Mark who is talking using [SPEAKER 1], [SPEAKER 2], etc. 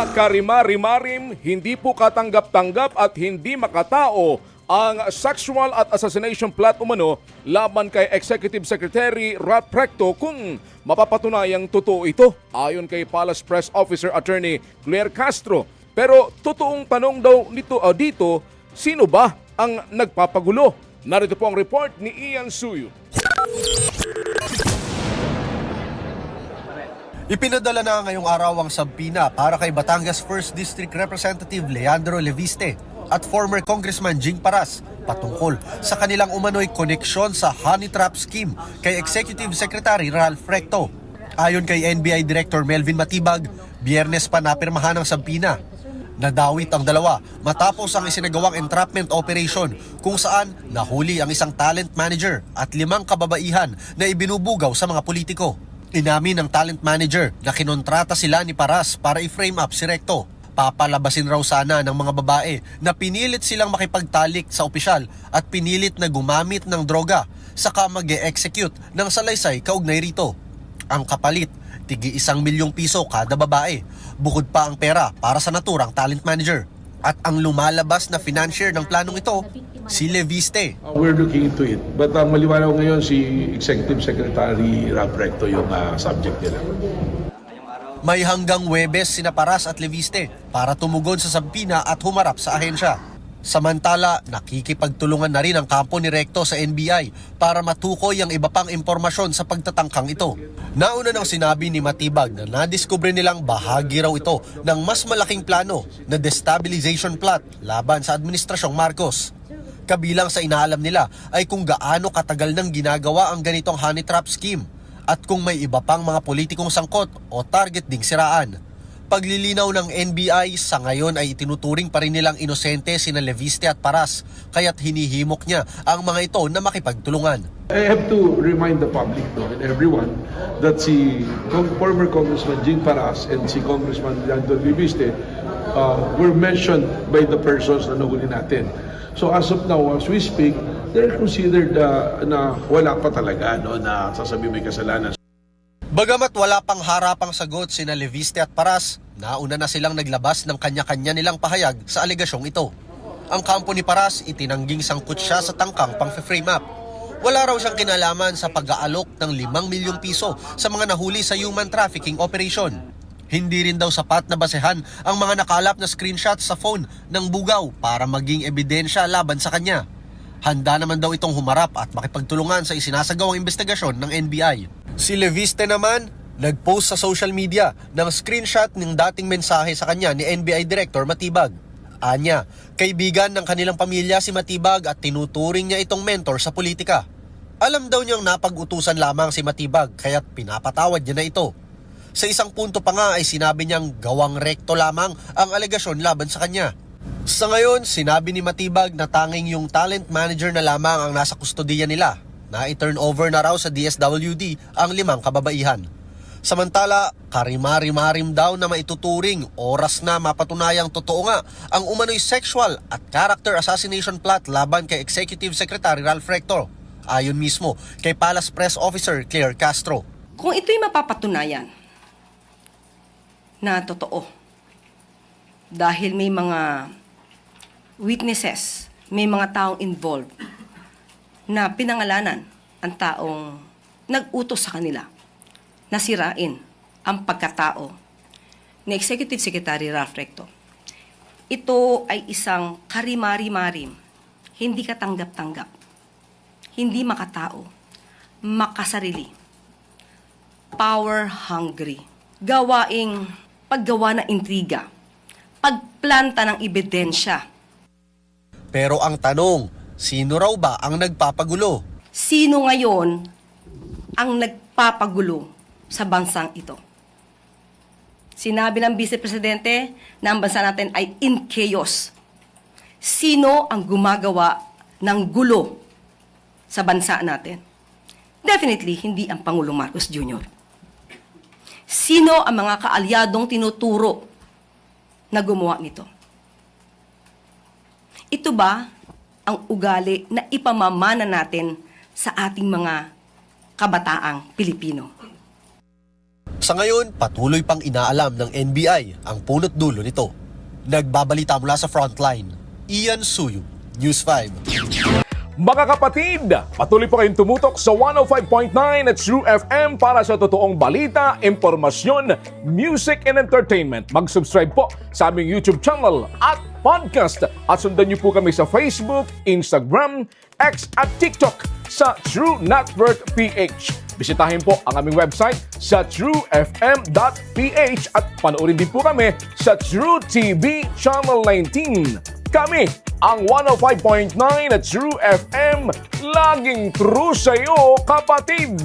[SPEAKER 1] Karimari-marim, hindi po katanggap-tanggap at hindi makatao ang sexual at assassination plot umano laban kay Executive Secretary Ralph Recto kung mapapatunayang totoo ito, ayon kay Palace Press Officer Attorney Claire Castro. Pero totoong tanong daw dito, sino ba ang nagpapagulo? Narito po ang report ni Ian Suyu.
[SPEAKER 2] Ipinadala na ngayong araw ang subpoena para kay Batangas 1st District Representative Leandro Leviste at former Congressman Jing Paras patungkol sa kanilang umano'y koneksyon sa honey trap scheme kay Executive Secretary Ralph Recto. Ayon kay NBI Director Melvin Matibag, Biyernes pa napirmahan ang subpoena. Nadawit ang dalawa matapos ang isinagawang entrapment operation kung saan nahuli ang isang talent manager at 5 kababaihan na ibinubugaw sa mga politiko. Inamin ng talent manager na kinontrata sila ni Paras para i-frame up si Recto. Papalabasin raw sana ng mga babae na pinilit silang makipagtalik sa opisyal at pinilit na gumamit ng droga saka mag-e-execute ng salaysay kaugnay rito. Ang kapalit, tigi 1 milyong piso kada babae. Bukod pa ang pera para sa naturang talent manager. At ang lumalabas na financier ng planong ito, si Leviste.
[SPEAKER 3] We're looking into it. But ang maliwanag ngayon si Executive Secretary Ralph Recto yung subject nila.
[SPEAKER 2] May hanggang Huwebes sina Paras at Leviste para tumugon sa subpoena at humarap sa ahensya. Samantala, nakikipagtulungan na rin ang kampo ni Recto sa NBI para matukoy ang iba pang impormasyon sa pagtatangkang ito. Nauna nang sinabi ni Matibag na nadiskubre nilang bahagi raw ito ng mas malaking plano na destabilization plot laban sa Administrasyong Marcos. Kabilang sa inaalam nila ay kung gaano katagal nang ginagawa ang ganitong honey trap scheme at kung may iba pang mga politikong sangkot o target ding siraan. Paglilinaw ng NBI sa ngayon ay itinuturing pa rin nilang inosente sina Leviste at Paras kaya't hinihimok niya ang mga ito na makipagtulungan.
[SPEAKER 3] I have to remind the public and everyone that si former Congressman Jing Paras and si Congressman Leandro Leviste were mentioned by the persons na nahuli natin. So as of now, as we speak, they're considered na wala pa talaga na sasabi may kasalanan.
[SPEAKER 2] Bagamat wala pang harapang sagot sina Leviste at Paras, nauna na silang naglabas ng kanya-kanya nilang pahayag sa alegasyong ito. Ang kampo ni Paras itinangging sangkot siya sa tangkang pang-frame up. Wala raw siyang kinalaman sa pag-aalok ng 5 milyong piso sa mga nahuli sa human trafficking operation. Hindi rin daw sapat na basehan ang mga nakalap na screenshots sa phone ng bugaw para maging ebidensya laban sa kanya. Handa naman daw itong humarap at makipagtulungan sa isinasagawang investigasyon ng NBI. Si Leviste naman, nag-post sa social media ng screenshot ng dating mensahe sa kanya ni NBI Director Matibag. Anya, kaibigan ng kanilang pamilya si Matibag at tinuturing niya itong mentor sa politika. Alam daw niyang napag-utusan lamang si Matibag kaya't pinapatawad niya na ito. Sa isang punto pa nga ay sinabi niyang gawang rekto lamang ang alegasyon laban sa kanya. Sa ngayon, sinabi ni Matibag na tanging yung talent manager na lamang ang nasa kustodiya nila na i-turn over na raw sa DSWD ang 5 kababaihan. Samantala, karimari-marim daw na maituturing oras na mapatunayang totoo nga ang umano'y sexual at character assassination plot laban kay Executive Secretary Ralph Recto. Ayon mismo kay Palace Press Officer Claire Castro.
[SPEAKER 4] Kung ito'y mapapatunayan na totoo, dahil may mga witnesses, may mga taong involved na pinangalanan ang taong nag-utos sa kanila na sirain ang pagkatao ni Executive Secretary Ralph Recto. Ito ay isang karimari-marim, hindi katanggap-tanggap, hindi makatao, makasarili, power-hungry, gawaing paggawa ng intriga, pagplanta ng ebidensya.
[SPEAKER 2] Pero ang tanong, sino raw ba ang nagpapagulo?
[SPEAKER 4] Sino ngayon ang nagpapagulo sa bansang ito? Sinabi ng Vice Presidente na ang bansa natin ay in chaos. Sino ang gumagawa ng gulo sa bansa natin? Definitely, hindi ang Pangulong Marcos Jr. Sino ang mga kaalyadong tinuturo na gumawa nito? Ito ba ang ugali na ipamamana natin sa ating mga kabataang Pilipino?
[SPEAKER 2] Sa ngayon, patuloy pang inaalam ng NBI ang punot dulo nito. Nagbabalita mula sa Frontline, Ian Suyu, News 5.
[SPEAKER 1] Mga kapatid, patuloy po kayong tumutok sa 105.9 at True FM para sa totoong balita, impormasyon, music and entertainment. Mag-subscribe po sa aming YouTube channel at podcast at sundan niyo po kami sa Facebook, Instagram, X at TikTok sa True Network PH. Bisitahin po ang aming website sa truefm.ph at panoorin din po kami sa True TV Channel 19. Kami ang 105.9 at True FM, laging true sa'yo, kapatid!